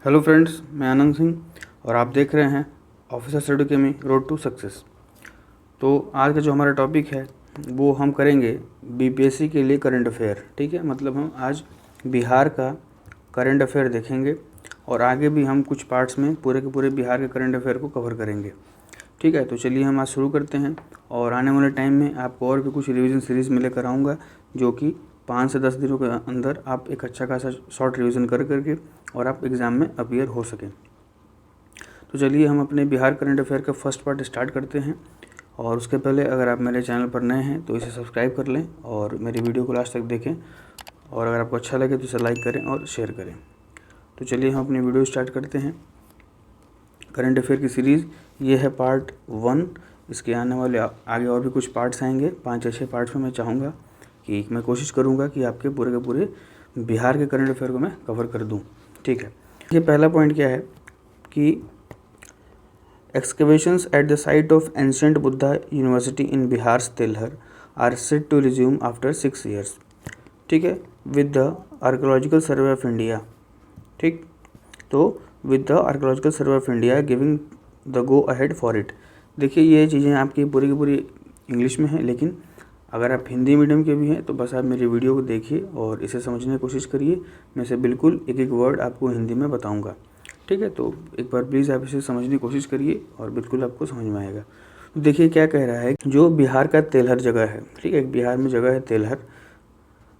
Hello friends, मैं आनंद सिंह और आप देख रहे हैं ऑफिसर स्टडी केमी रोड टू सक्सेस। तो आज का जो हमारा टॉपिक है वो हम करेंगे बीपीएससी के लिए करंट अफेयर। ठीक है, मतलब हम आज बिहार का करंट अफेयर देखेंगे और आगे भी हम कुछ पार्ट्स में पूरे के पूरे बिहार के करंट अफेयर को कवर करेंगे। ठीक है, तो चलिए हम आज शुरू करते हैं और आने वाले टाइम में आपको और भी कुछ रिवीजन सीरीज़ में लेकर आऊँगा जो कि 5 से 10 दिनों के अंदर आप एक अच्छा खासा शॉर्ट रिवीजन कर करके और आप एग्ज़ाम में अपीयर हो सकें। तो चलिए हम अपने बिहार करंट अफेयर का फर्स्ट पार्ट स्टार्ट करते हैं। और उसके पहले अगर आप मेरे चैनल पर नए हैं तो इसे सब्सक्राइब कर लें और मेरी वीडियो को लास्ट तक देखें, और अगर आपको अच्छा लगे तो इसे लाइक करें और शेयर करें। तो चलिए हम अपनी वीडियो स्टार्ट करते हैं। करंट अफेयर की सीरीज़ ये है पार्ट 1। इसके आने वाले आगे और भी कुछ पार्ट्स आएंगे, 5 या 6 पार्ट्स में मैं चाहूँगा कि मैं कोशिश करूँगा कि आपके पूरे के पूरे बिहार के करंट अफेयर को मैं कवर कर दूँ। ठीक है, ये पहला पॉइंट क्या है कि excavations at the site of ancient Buddha university in Bihar Telhar are set to resume after 6 years। ठीक है, with the archaeological survey of India. ठीक, तो with the archaeological survey of India giving the go ahead for it. देखिए ये चीज़ें आपकी पूरी की पूरी इंग्लिश में हैं, लेकिन अगर आप हिंदी मीडियम के भी हैं तो बस आप मेरी वीडियो को देखिए और इसे समझने की कोशिश करिए। मैं इसे बिल्कुल एक एक वर्ड आपको हिंदी में बताऊंगा। ठीक है, तो एक बार प्लीज़ आप इसे समझने की कोशिश करिए और बिल्कुल आपको समझ में आएगा। तो देखिए क्या कह रहा है, जो बिहार का तेलहर जगह है, ठीक है, बिहार में जगह है तेलहर।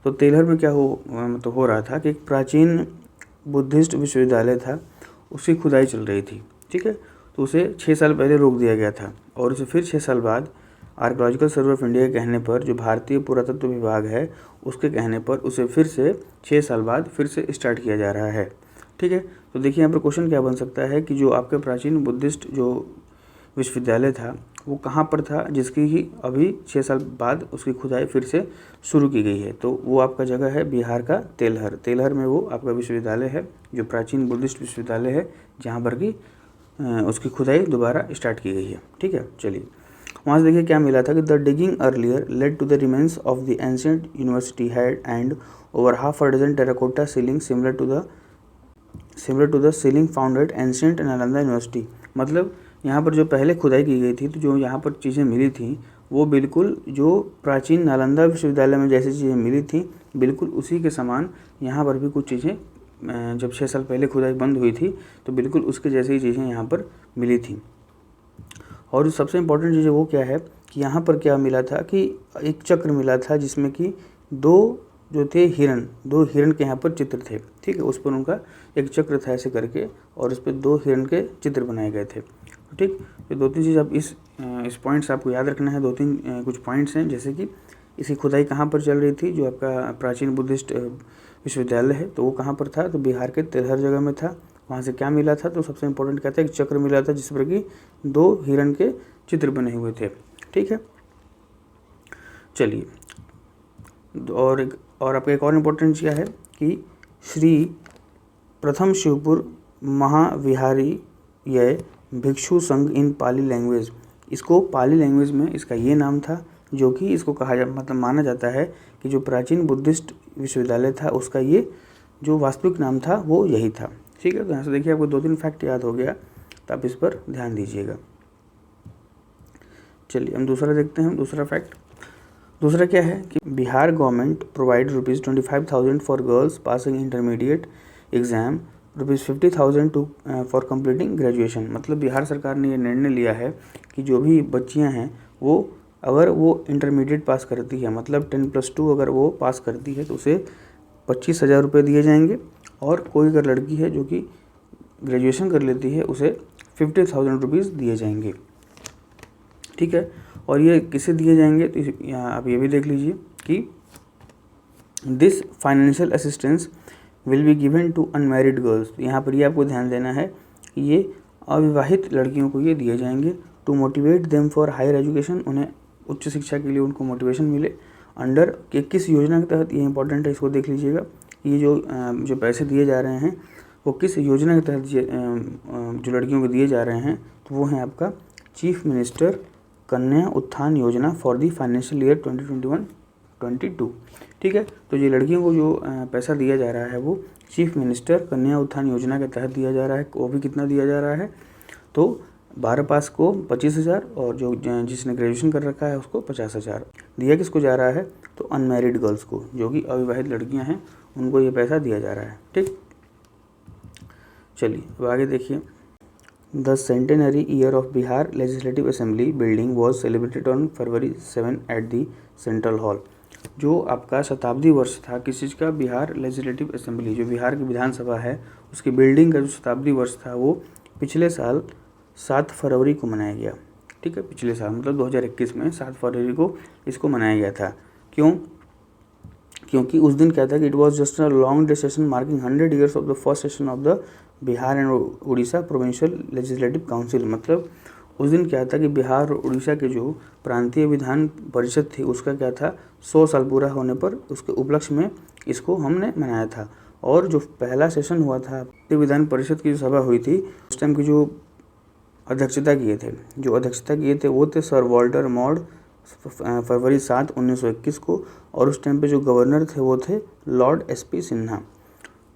तो तेलहर में क्या हो रहा था कि एक प्राचीन बुद्धिस्ट विश्वविद्यालय था, उसकी खुदाई चल रही थी। ठीक है, तो उसे 6 साल पहले रोक दिया गया था और उसे फिर 6 साल बाद आर्कोलॉजिकल सर्वे ऑफ इंडिया के कहने पर, जो भारतीय पुरातत्व विभाग है उसके कहने पर, उसे फिर से 6 साल बाद फिर से स्टार्ट किया जा रहा है। ठीक है, तो देखिए यहाँ पर क्वेश्चन क्या बन सकता है कि जो आपके प्राचीन बुद्धिस्ट जो विश्वविद्यालय था वो कहाँ पर था, जिसकी ही अभी 6 साल बाद उसकी खुदाई फिर से शुरू की गई है। तो वो आपका जगह है बिहार का तेलहर। तेलहर में वो आपका विश्वविद्यालय है जो प्राचीन बुद्धिस्ट विश्वविद्यालय है, जहाँ पर कि उसकी खुदाई दोबारा स्टार्ट की गई है। ठीक है, चलिए वहाँ से देखिए क्या मिला था कि the digging earlier led to the remains of the ancient university had and over half a dozen terracotta sealing similar to the sealing found at ancient Nalanda university. मतलब यहाँ पर जो पहले खुदाई की गई थी तो जो यहाँ पर चीज़ें मिली थी वो बिल्कुल जो प्राचीन नालंदा विश्वविद्यालय में जैसी चीज़ें मिली थी बिल्कुल उसी के समान यहाँ पर भी कुछ चीज़ें जब 6 साल पहले खुदाई बंद हुई थी तो बिल्कुल उसके जैसी ही चीज़ें यहाँ पर मिली थी। और जो सबसे इम्पोर्टेंट चीज़ वो क्या है कि यहाँ पर क्या मिला था कि एक चक्र मिला था जिसमें कि दो हिरण के यहाँ पर चित्र थे। ठीक है, उस पर उनका एक चक्र था ऐसे करके और उस पर 2 हिरण के चित्र बनाए गए थे। ठीक, तो 2-3 चीज़ आप इस पॉइंट्स आपको याद रखना है। 2-3 कुछ पॉइंट्स हैं, जैसे कि इसकी खुदाई कहाँ पर चल रही थी, जो आपका प्राचीन बुद्धिस्ट विश्वविद्यालय है तो वो कहाँ पर था, तो बिहार के तेलहर जगह में था। वहाँ से क्या मिला था, तो सबसे इम्पोर्टेंट क्या था, एक चक्र मिला था जिस पर कि 2 हिरण के चित्र बने हुए थे। ठीक है, चलिए और आपका एक और इम्पोर्टेंट क्या है कि श्री प्रथम शिवपुर महाविहारी यह भिक्षु संघ इन पाली लैंग्वेज। इसको पाली लैंग्वेज में इसका ये नाम था, जो कि इसको मतलब माना जाता है कि जो प्राचीन बुद्धिस्ट विश्वविद्यालय था उसका ये जो वास्तविक नाम था वो यही था। ठीक है, तो यहाँ से देखिए आपको 2-3 फैक्ट याद हो गया, तो आप इस पर ध्यान दीजिएगा। चलिए हम दूसरा देखते हैं। दूसरा फैक्ट, दूसरा क्या है कि Bihar government provide ₹25,000 for girls passing intermediate exam, ₹50,000 for completing graduation. मतलब बिहार सरकार ने ये निर्णय लिया है कि जो भी बच्चियां हैं वो अगर वो इंटरमीडिएट पास करती है, मतलब 10+2 अगर वो पास करती है तो उसे 25,000 रुपये दिए जाएंगे, और कोई अगर लड़की है जो कि ग्रेजुएशन कर लेती है उसे 50,000 रुपीज़ दिए जाएंगे। ठीक है, और ये किसे दिए जाएंगे, तो यहाँ आप ये भी देख लीजिए कि this financial assistance will be given to unmarried girls. यहाँ पर ये आपको ध्यान देना है कि ये अविवाहित लड़कियों को ये दिए जाएंगे, to motivate them for higher education, उन्हें उच्च शिक्षा के लिए उनको मोटिवेशन मिले। अंडर के किस योजना के तहत, ये इंपॉर्टेंट है, इसको देख लीजिएगा। ये जो पैसे दिए जा रहे हैं वो किस योजना के तहत जो लड़कियों को दिए जा रहे हैं, तो वो है आपका chief minister Kanya Utthan Yojana for the financial year 2021-22। ठीक है। तो ये लड़कियों को जो पैसा दिया जा रहा है वो चीफ मिनिस्टर कन्या उत्थान योजना के तहत दिया जा रहा है। वो भी कितना दिया जा रहा है, तो 12 पास को 25,000 और जो जिसने ग्रेजुएशन कर रखा है उसको 50,000। दिया किसको जा रहा है, तो अनमैरिड गर्ल्स को, जो कि अविवाहित लड़कियां हैं, उनको ये पैसा दिया जा रहा है। ठीक, चलिए अब आगे देखिए। The centenary year of Bihar legislative assembly building was celebrated on February 7 at the central hall. जो आपका शताब्दी वर्ष था किस चीज़ का, बिहार लेजिस्लेटिव असेंबली, जो बिहार की विधानसभा है उसकी बिल्डिंग का जो शताब्दी वर्ष था वो पिछले साल 7 फरवरी को मनाया गया। ठीक है, पिछले साल मतलब 2021 में 7 फरवरी को इसको मनाया गया था। क्यों, क्योंकि उस दिन क्या था कि it was just a long day session marking 100 years of the first session of the Bihar and Orissa provincial legislative council. मतलब उस दिन क्या था कि बिहार और उड़ीसा के जो प्रांतीय विधान परिषद थी उसका क्या था, 100 साल पूरा होने पर उसके उपलक्ष्य में इसको हमने मनाया था। और जो पहला सेशन हुआ था विधान परिषद की जो सभा हुई थी उस टाइम की जो अध्यक्षता किए थे वो थे सर वॉल्टर मॉड, February 7, 1921 को। और उस टाइम पे जो गवर्नर थे वो थे लॉर्ड SP सिन्हा।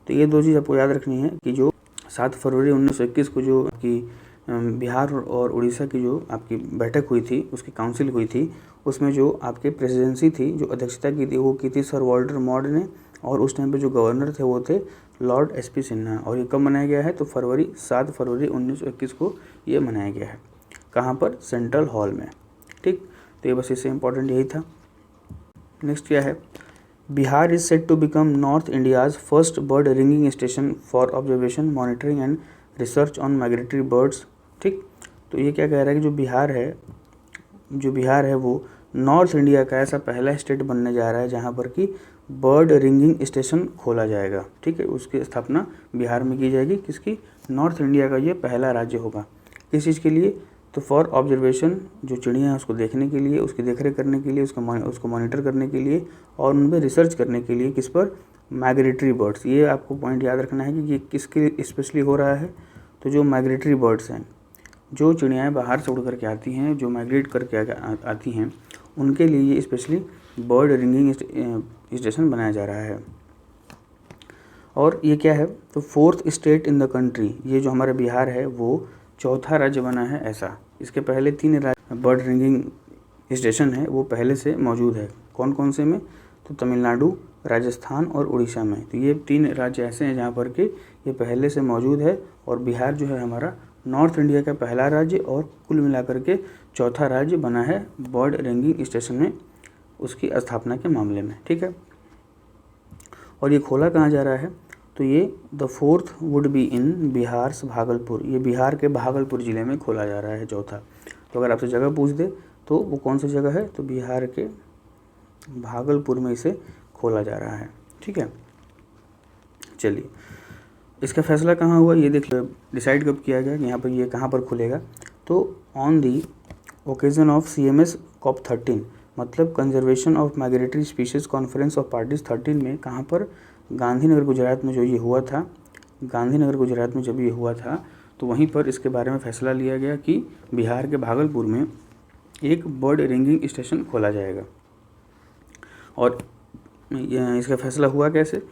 तो ये दो चीज़ आपको याद रखनी है कि जो 7 फरवरी 1921 को जो आपकी बिहार और उड़ीसा की जो आपकी बैठक हुई थी, उसकी काउंसिल हुई थी, उसमें जो आपकी प्रेसिडेंसी थी, जो अध्यक्षता की थी वो की थी सर वॉल्टर मॉड ने। और उस टाइम पे जो गवर्नर थे वो थे लॉर्ड SP सिन्हा। और ये कब मनाया गया है, तो 7 फरवरी 1921 को ये मनाया गया है। कहाँ पर, सेंट्रल हॉल में। ठीक, तो ये बस इससे इम्पोर्टेंट यही था। नेक्स्ट क्या है, Bihar is set to become north India's first bird ringing station for observation monitoring and research on migratory birds. ठीक, तो ये क्या कह रहा है कि जो बिहार है वो नॉर्थ इंडिया का ऐसा पहला स्टेट बनने जा रहा है जहाँ पर कि बर्ड रिंगिंग स्टेशन खोला जाएगा। ठीक है, उसकी स्थापना बिहार में की जाएगी। किसकी, नॉर्थ इंडिया का ये पहला राज्य होगा। किस चीज़ के लिए, तो फॉर ऑब्जर्वेशन, जो चिड़िया है उसको देखने के लिए, उसकी देखरेख करने के लिए, उसको मॉनिटर करने के लिए और उन पर रिसर्च करने के लिए। किस पर, माइग्रेटरी बर्ड्स। ये आपको पॉइंट याद रखना है कि ये किसके लिए स्पेशली हो रहा है, तो जो माइग्रेटरी बर्ड्स हैं, जो चिड़ियाएँ बाहर से उड़ करके आती हैं, जो माइग्रेट करके आती हैं, उनके लिए ये स्पेशली बर्ड रिंगिंग स्टेशन बनाया जा रहा है। और ये क्या है, तो 4th state in the country, ये जो हमारा बिहार है वो 4था राज्य बना है ऐसा। इसके पहले 3 राज्य बर्ड रिंगिंग स्टेशन है वो पहले से मौजूद है। कौन कौन से में, तो तमिलनाडु, राजस्थान और उड़ीसा में। तो ये 3 राज्य ऐसे हैं जहाँ पर कि ये पहले से मौजूद है। और बिहार जो है हमारा नॉर्थ इंडिया का पहला राज्य और कुल मिलाकर के 4था राज्य बना है बर्ड रिंगिंग स्टेशन में, उसकी स्थापना के मामले में। ठीक है, और ये खोला कहाँ जा रहा है, तो ये the 4th would be in Bihar's Bhagalpur. ये बिहार के भागलपुर ज़िले में खोला जा रहा है चौथा। तो अगर आपसे जगह पूछ दे तो वो कौन सी जगह है, तो बिहार के भागलपुर में इसे खोला जा रहा है। ठीक है, चलिए इसका फैसला कहाँ हुआ ये देख लो, डिसाइड कब किया गया, यहाँ पर ये कहाँ पर खुलेगा, तो on the occasion of CMS COP13, मतलब conservation of migratory species conference of parties 13 में। कहाँ पर, गांधीनगर गुजरात में जो ये हुआ था, गांधीनगर गुजरात में जब ये हुआ था तो वहीं पर इसके बारे में फ़ैसला लिया गया कि बिहार के भागलपुर में एक बर्ड रिंगिंग स्टेशन खोला जाएगा। और इसका फैसला हुआ कैसे,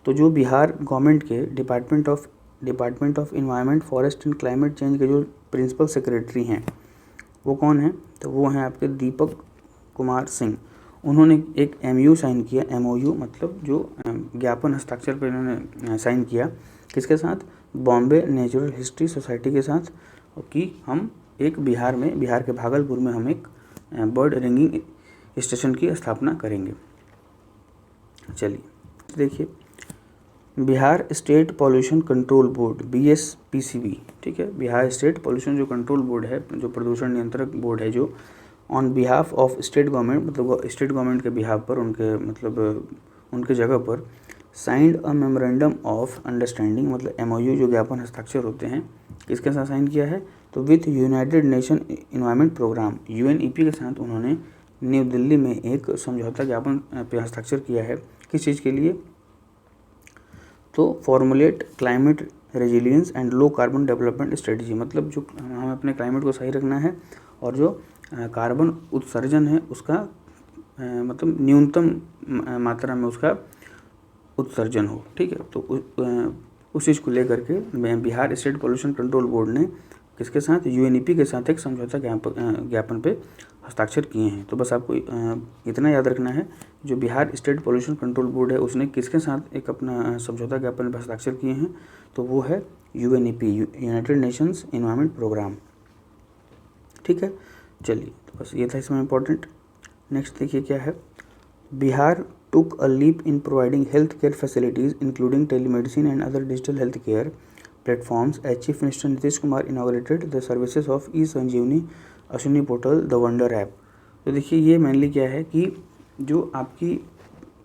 तो जो बिहार गवर्नमेंट के department of environment forest and climate change के जो प्रिंसिपल सेक्रेटरी हैं वो कौन हैं, तो वो हैं आपके दीपक कुमार सिंह। उन्होंने एक MOU साइन किया। MOU मतलब जो ज्ञापन हस्ताक्षर पर इन्होंने साइन किया, किसके साथ, बॉम्बे नेचुरल हिस्ट्री सोसाइटी के साथ, कि हम एक बिहार के भागलपुर में हम एक बर्ड रिंगिंग स्टेशन की स्थापना करेंगे। चलिए देखिए, Bihar state pollution control board BSPCB। ठीक है, बिहार स्टेट पॉल्यूशन जो कंट्रोल बोर्ड है, जो प्रदूषण नियंत्रक बोर्ड है, जो on behalf of state government, मतलब स्टेट गवर्नमेंट के बिहाफ पर, उनके मतलब उनके जगह पर signed a memorandum of understanding, मतलब MOU जो ज्ञापन हस्ताक्षर होते हैं, किसके साथ साइन किया है, तो with United Nation Environment Programme UNEP के साथ उन्होंने न्यू दिल्ली में एक समझौता ज्ञापन पे हस्ताक्षर किया है। किस चीज़ के लिए, तो formulate climate resilience and low carbon development strategy, मतलब जो हमें अपने क्लाइमेट को सही रखना है और जो कार्बन उत्सर्जन है उसका मतलब न्यूनतम मात्रा में उसका उत्सर्जन हो। ठीक है, तो उस चीज़ को लेकर के Bihar state pollution control board ने किसके साथ, यूएनईपी के साथ एक समझौता ज्ञापन पे हस्ताक्षर किए हैं। तो बस आपको इतना याद रखना है, जो Bihar state pollution control board है उसने किसके साथ एक अपना समझौता ज्ञापन पर हस्ताक्षर किए हैं, तो वो है UNEP, United Nations Environment Programme. ठीक है, चलिए, तो बस ये था इसमें इम्पोर्टेंट। नेक्स्ट देखिए क्या है, Bihar took a leap in providing healthcare facilities including telemedicine and other digital healthcare platforms as Chief Minister Nitish Kumar inaugurated the services of e-संजीवनी Ashwini portal the wonder app. तो देखिए ये मेनली क्या है कि जो आपकी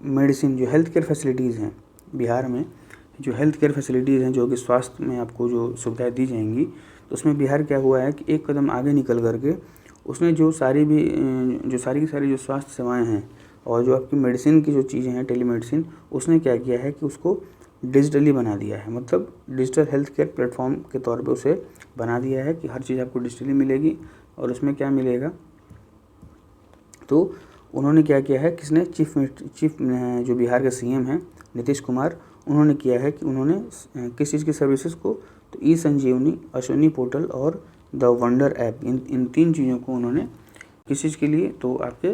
मेडिसिन, जो हेल्थ केयर फैसिलिटीज़ हैं बिहार में, जो हेल्थ केयर फैसिलिटीज़ हैं जो कि स्वास्थ्य में आपको जो सुविधाएं दी जाएंगी, तो उसमें बिहार क्या हुआ है कि एक कदम आगे निकल करके उसने जो सारी की सारी जो स्वास्थ्य सेवाएँ हैं और जो आपकी मेडिसिन की जो चीज़ें हैं टेलीमेडिसिन, उसने क्या किया है कि उसको डिजिटली बना दिया है। मतलब डिजिटल हेल्थ केयर प्लेटफॉर्म के तौर पे उसे बना दिया है कि हर चीज़ आपको डिजिटली मिलेगी। और उसमें क्या मिलेगा, तो उन्होंने क्या किया है, किसने, चीफ जो बिहार के सीएम हैं नीतीश कुमार, उन्होंने किया है कि उन्होंने किस चीज़ की सर्विसेज को, तो ई-संजीवनी, अश्विनी पोर्टल और द वंडर ऐप, इन तीन चीज़ों को उन्होंने किस चीज़ के लिए, तो आपके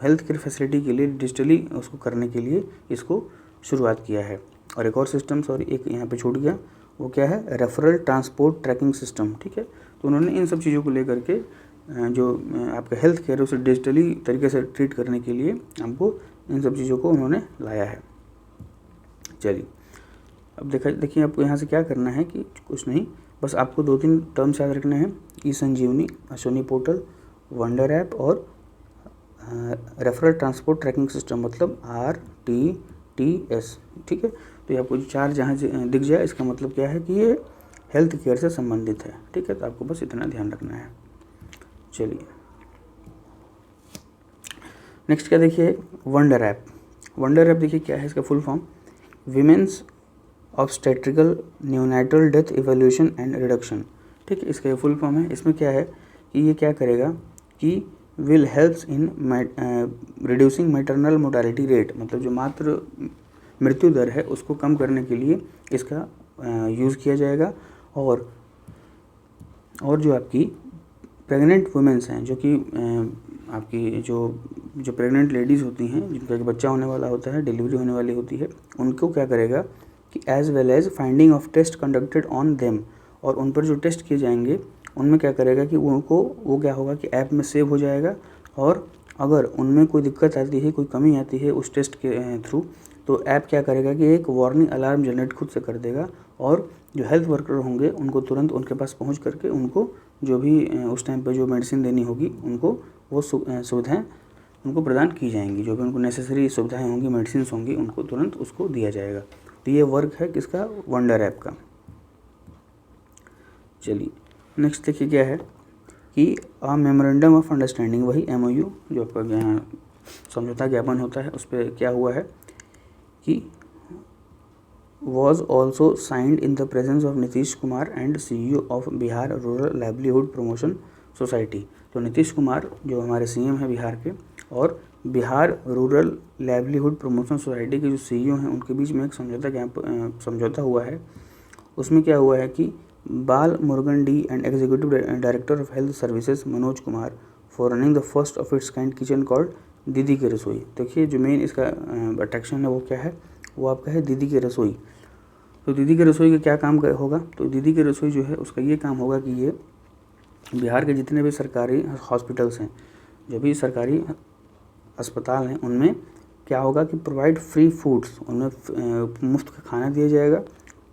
हेल्थ केयर फैसिलिटी के लिए डिजिटली उसको करने के लिए इसको शुरुआत किया है। और एक और सिस्टम, सॉरी एक यहाँ पे छूट गया, वो क्या है, रेफरल ट्रांसपोर्ट ट्रैकिंग सिस्टम। ठीक है, तो उन्होंने इन सब चीज़ों को लेकर के जो आपका हेल्थ केयर है उसे डिजिटली तरीके से ट्रीट करने के लिए आपको इन सब चीज़ों को उन्होंने लाया है। चलिए, अब देखिए आपको यहाँ से क्या करना है कि कुछ नहीं, बस आपको 2-3 टर्म्स याद रखने हैं, ई-संजीवनी, अश्विनी पोर्टल, वंडर ऐप और रेफरल ट्रांसपोर्ट ट्रैकिंग सिस्टम, मतलब RTTS। ठीक है, तो ये आपको 4 जहाँ दिख जाए इसका मतलब क्या है कि ये हेल्थ केयर से संबंधित है। ठीक है, तो आपको बस इतना ध्यान रखना है। चलिए नेक्स्ट क्या देखिए, वंडर ऐप। वंडर ऐप देखिए क्या है, इसका full form, women's obstetrical neonatal death evaluation and reduction. ठीक है, इसका फुल फॉर्म है। इसमें क्या है कि ये क्या करेगा कि will helps in reducing maternal mortality rate, मतलब जो मातृ मृत्यु दर है उसको कम करने के लिए इसका यूज़ किया जाएगा। और जो आपकी प्रेग्नेंट वुमेंस हैं, जो कि आपकी जो प्रेग्नेंट लेडीज़ होती हैं, जिनका बच्चा होने वाला होता है, डिलीवरी होने वाली होती है, उनको क्या करेगा कि as well as finding of test conducted on them, और उन पर जो टेस्ट किए जाएंगे उनमें क्या करेगा कि उनको वो क्या होगा कि ऐप में सेव हो जाएगा। और अगर उनमें कोई दिक्कत आती है, कोई कमी आती है उस टेस्ट के थ्रू, तो ऐप क्या करेगा कि एक वार्निंग अलार्म जनरेट खुद से कर देगा, और जो हेल्थ वर्कर होंगे उनको तुरंत उनके पास पहुंच करके उनको जो भी उस टाइम पे जो मेडिसिन देनी होगी उनको वो सुविधाएं उनको प्रदान की जाएंगी। जो भी उनको नेसेसरी सुविधाएं होंगी, मेडिसिन होंगी, उनको तुरंत उसको दिया जाएगा। तो ये वर्क है किसका, वंडर ऐप का। चलिए नेक्स्ट देखिए क्या है कि मेमोरेंडम ऑफ अंडरस्टैंडिंग, वही MOU जो आपका यहाँ समझौता ज्ञापन होता है, उस पर क्या हुआ है कि was also signed in the presence of Nitish Kumar and CEO of Bihar rural livelihood promotion society. तो नीतीश कुमार जो हमारे CM हैं बिहार के, और Bihar rural livelihood promotion society के जो CEO हैं, उनके बीच में एक समझौता हुआ है। उसमें क्या हुआ है कि बाल Murugan D and executive director of health services Manoj Kumar for running the first of its kind kitchen called दीदी की रसोई। देखिए जो मेन इसका अट्रैक्शन है वो क्या है, वो आपका है दीदी की रसोई। तो दीदी की रसोई का क्या काम होगा, तो दीदी की रसोई जो है उसका ये काम होगा कि ये बिहार के जितने भी सरकारी हॉस्पिटल्स हैं, जो भी सरकारी अस्पताल हैं, उनमें क्या होगा कि प्रोवाइड फ्री फूड्स, उनमें मुफ्त का खाना दिया जाएगा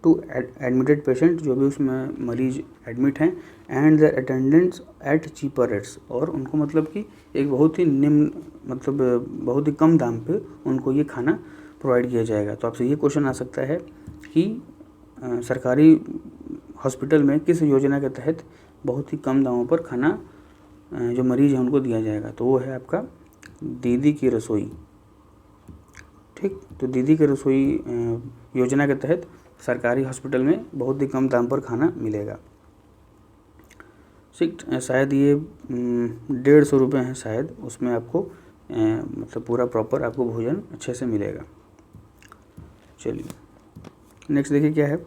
टू एडमिटेड पेशेंट, जो भी उसमें मरीज एडमिट हैं, and their attendants at cheaper rates, और उनको मतलब कि एक बहुत ही निम्न, मतलब बहुत ही कम दाम पे उनको ये खाना प्रोवाइड किया जाएगा। तो आपसे ये क्वेश्चन आ सकता है कि सरकारी हॉस्पिटल में किस योजना के तहत बहुत ही कम दामों पर खाना जो मरीज़ हैं उनको दिया जाएगा, तो वो है आपका दीदी की रसोई। ठीक, तो दीदी की रसोई योजना के तहत सरकारी हॉस्पिटल में बहुत ही कम दाम पर खाना मिलेगा। ठीक, शायद ये 150 रुपये हैं शायद, उसमें आपको मतलब पूरा प्रॉपर आपको भोजन अच्छे से मिलेगा। चलिए नेक्स्ट देखिए क्या है,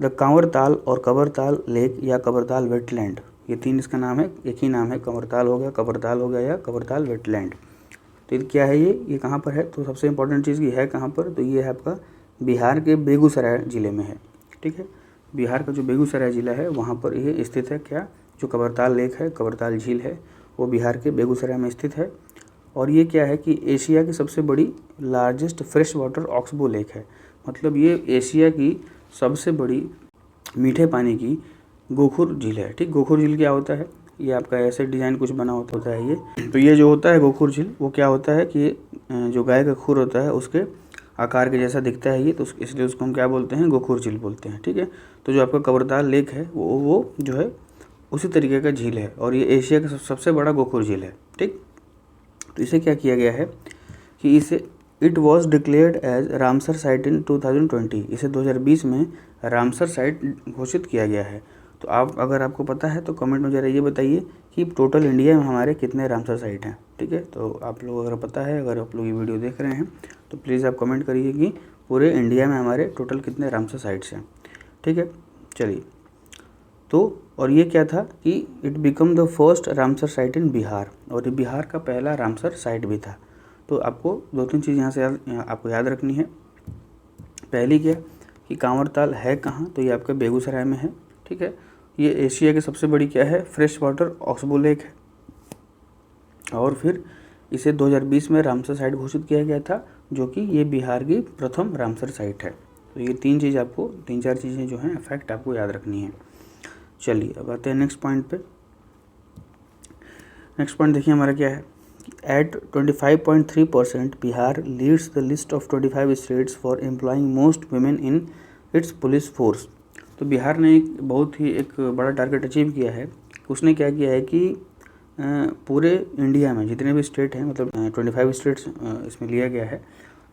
द कांवरताल और कबरताल लेक या कबरताल वेटलैंड, ये तीन इसका नाम है, एक ही नाम है, कांवरताल हो गया, कबरताल हो गया या कबरताल वेटलैंड। तो ये क्या है, ये कहाँ पर है, तो सबसे इम्पोर्टेंट चीज़ ये है कहाँ पर, तो ये है आपका बिहार के बेगूसराय ज़िले में है। ठीक है, बिहार का जो बेगूसराय ज़िला है वहाँ पर ये स्थित है। क्या, जो कबरताल लेक है, कबरताल झील है, वो बिहार के बेगूसराय में स्थित है। और ये क्या है कि एशिया की सबसे बड़ी largest fresh water oxbow lake है, मतलब ये एशिया की सबसे बड़ी मीठे पानी की गोखुर झील है। ठीक, गोखुर झील क्या होता है, ये आपका ऐसे डिज़ाइन कुछ बना होता है ये, तो ये जो होता है गोखुर झील, वो क्या होता है कि जो गाय का खुर होता है उसके आकार के जैसा दिखता है ये, तो इसलिए उसको हम क्या बोलते हैं, गोखुर झील बोलते हैं। ठीक है, तो जो आपका कबरताल लेक है वो जो है उसी तरीके का झील है, और ये एशिया का सबसे बड़ा गोखुर झील है। ठीक, तो इसे क्या किया गया है कि इसे it was declared as Ramsar site in 2020, इसे 2020 में रामसर साइट घोषित किया गया है। तो आप, अगर आपको पता है तो कमेंट में ज़रा ये बताइए कि टोटल इंडिया में हमारे कितने रामसर साइट हैं। ठीक है, तो आप लोग अगर पता है, अगर आप लोग ये वीडियो देख रहे हैं तो प्लीज़ आप कमेंट करिए कि पूरे इंडिया में हमारे टोटल कितने रामसर साइट्स हैं। ठीक है, चलिए, तो और ये क्या था कि it become the first Ramsar site in Bihar, और ये बिहार का पहला रामसर साइट भी था। तो आपको दो तीन चीज़ यहाँ से आपको याद रखनी है। पहली क्या कि कांवरताल है कहाँ, तो ये आपका बेगूसराय में है। ठीक है, ये एशिया की सबसे बड़ी क्या है, फ्रेश वाटर ऑक्सबो लेक है, और फिर इसे 2020 में रामसर साइट घोषित किया गया था, जो कि ये बिहार की प्रथम रामसर साइट है। तो ये तीन चार चीज़ें जो हैं फैक्ट आपको याद रखनी है। चलिए अब आते हैं नेक्स्ट पॉइंट पे। नेक्स्ट पॉइंट देखिए हमारा क्या है, at 25.3% Bihar leads the list of 25 states for employing most women in its police force. तो बिहार ने एक बड़ा टारगेट अचीव किया है। उसने क्या किया है कि पूरे इंडिया में जितने भी स्टेट हैं, मतलब 25 स्टेट्स इसमें लिया गया है,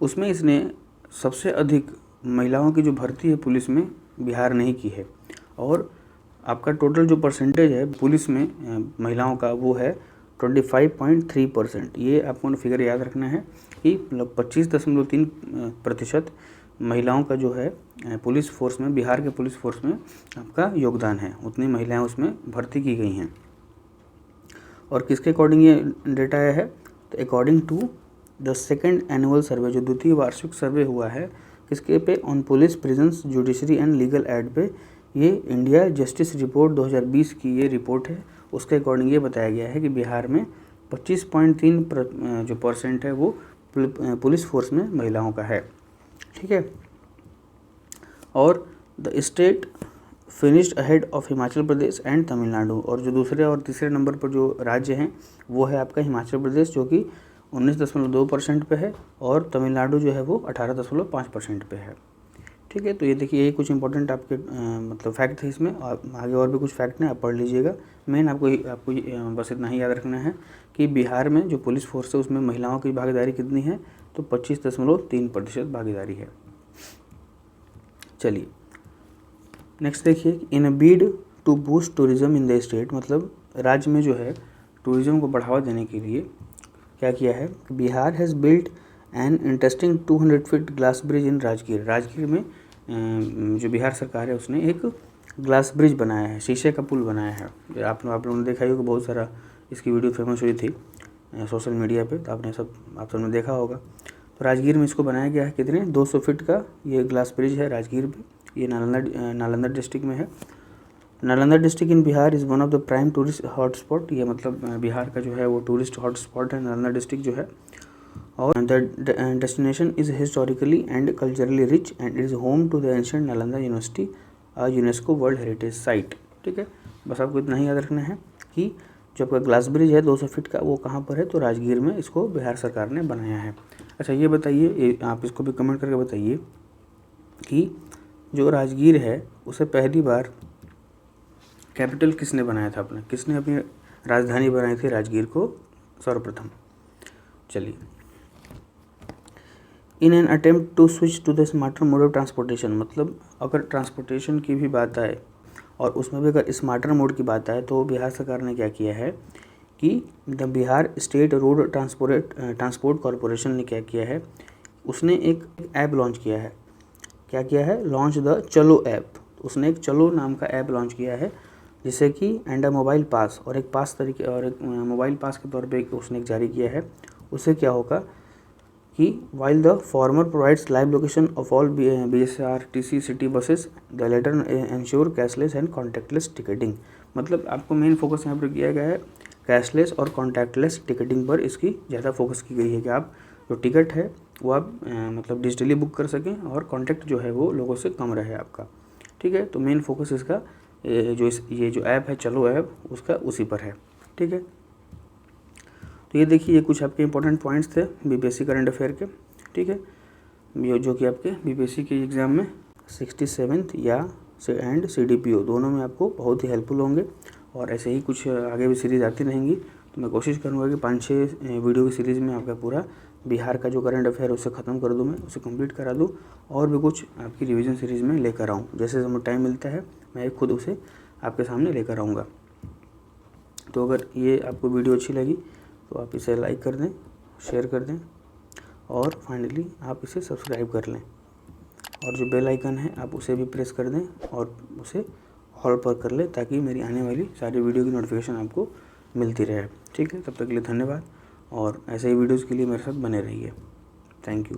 उसमें इसने सबसे अधिक महिलाओं की जो भर्ती है पुलिस में, बिहार ने ही की है। और आपका टोटल जो परसेंटेज है पुलिस में महिलाओं का, वो है 25.3%। ये आपको फिगर याद रखना है कि मतलब 25.3% महिलाओं का जो है पुलिस फोर्स में, बिहार के पुलिस फोर्स में आपका योगदान है, उतनी महिलाएं उसमें भर्ती की गई हैं। और किसके अकॉर्डिंग ये डेटा आया है, तो according to the second annual survey, जो द्वितीय वार्षिक सर्वे हुआ है किसके पे, on police, prisons, judiciary and legal aid पे, ये इंडिया जस्टिस रिपोर्ट 2020 की ये रिपोर्ट है। उसके अकॉर्डिंग ये बताया गया है कि बिहार में 25.3 जो परसेंट है वो पुलिस फोर्स में महिलाओं का है। ठीक है, और the state finished ahead of Himachal Pradesh and Tamil Nadu, और जो दूसरे और तीसरे नंबर पर जो राज्य हैं वो है आपका हिमाचल प्रदेश, जो कि 19.2% पे है, और तमिलनाडु जो है वो 18.5% पे है। ठीक है, तो ये देखिए, यही कुछ इंपॉर्टेंट आपके मतलब फैक्ट थे इसमें, और आगे और भी कुछ फैक्ट हैं, आप पढ़ लीजिएगा। मेन आपको बस इतना ही याद रखना है कि बिहार में जो पुलिस फोर्स है उसमें महिलाओं की भागीदारी कितनी है, तो 25.3% भागीदारी है। चलिए नेक्स्ट देखिए, in a bid to boost tourism in the state, मतलब राज्य में जो है टूरिज्म को बढ़ावा देने के लिए क्या किया है, Bihar has built an interesting 200 feet glass bridge इन राजगीर। राजगीर में जो बिहार सरकार है उसने एक ग्लास ब्रिज बनाया है, शीशे का पुल बनाया है। आप लोगों ने देखा ही होगा, बहुत सारा इसकी वीडियो फेमस हुई थी सोशल मीडिया पे, तो आप सबने देखा होगा। तो राजगीर में इसको बनाया गया है, कितने 200 फीट का ये ग्लास ब्रिज है राजगीर पे। ये नालंदा डिस्ट्रिक्ट में है। Nalanda district in Bihar is one of the prime tourist hotspot, ये मतलब बिहार का जो है वो टूरिस्ट हॉटस्पॉट है नालंदा डिस्ट्रिक्ट जो है। और the destination is historically and culturally rich and is home to the ancient Nalanda university, UNESCO world heritage site. ठीक है, बस आपको इतना ही याद रखना है कि जो आपका ग्लास ब्रिज है 200 फीट का, वो कहाँ पर है, तो राजगीर में इसको बिहार सरकार ने बनाया है। अच्छा ये बताइए, आप इसको भी कमेंट करके बताइए कि जो राजगीर है उसे पहली बार कैपिटल किसने बनाया था, किसने अपनी राजधानी बनाई थी राजगीर को सर्वप्रथम। चलिए, in an attempt to switch to the smarter mode of transportation, मतलब अगर ट्रांसपोर्टेशन की भी बात आए और उसमें भी अगर स्मार्टर मोड की बात आए, तो बिहार सरकार ने क्या किया है कि the Bihar state road transport corporation ने क्या किया है, उसने एक ऐप लॉन्च किया है। क्या किया है? लॉन्च द चलो ऐप। उसने एक चलो नाम का ऐप लॉन्च किया है, जिससे कि एंड अ मोबाइल पास और एक मोबाइल पास के तौर पे उसने एक जारी किया है। उससे क्या होगा कि while the former provides live location of all BSRTC city buses, the latter ensure cashless and contactless ticketing. मतलब आपको मेन फोकस यहाँ पर किया गया है कैशलेस और कॉन्टैक्टलेस टिकटिंग पर, इसकी ज़्यादा फोकस की गई है कि आप जो टिकट है वो आप मतलब डिजिटली बुक कर सकें और कॉन्टैक्ट जो है वो लोगों से कम रहे आपका। ठीक है, तो मेन फोकस इसका ये जो ऐप है चलो ऐप उसका उसी पर है। ठीक है, तो ये देखिए ये कुछ आपके इंपॉर्टेंट पॉइंट्स थे BPSC करंट अफेयर के। ठीक है, ये जो कि आपके BPSC के एग्ज़ाम में 67th एंड CDPO दोनों में आपको बहुत ही हेल्पफुल होंगे। और ऐसे ही कुछ आगे भी सीरीज़ आती रहेंगी, तो मैं कोशिश करूँगा कि 5-6 वीडियो की सीरीज़ में आपका पूरा बिहार का जो करंट अफेयर उसे ख़त्म कर दूँ, मैं उसे कंप्लीट करा दूँ और भी कुछ आपकी रिवीजन सीरीज़ में लेकर आऊँ। जैसे मुझे टाइम मिलता है मैं खुद उसे आपके सामने लेकर आऊँगा। तो अगर ये आपको वीडियो अच्छी लगी तो आप इसे लाइक कर दें, शेयर कर दें और फाइनली आप इसे सब्सक्राइब कर लें। और जो बेल आइकन है आप उसे भी प्रेस कर दें और उसे ऑल पर कर लें, ताकि मेरी आने वाली सारी वीडियो की नोटिफिकेशन आपको मिलती रहे। ठीक है, तब तक के लिए धन्यवाद और ऐसे ही वीडियोज़ के लिए मेरे साथ बने रहिए। Thank you.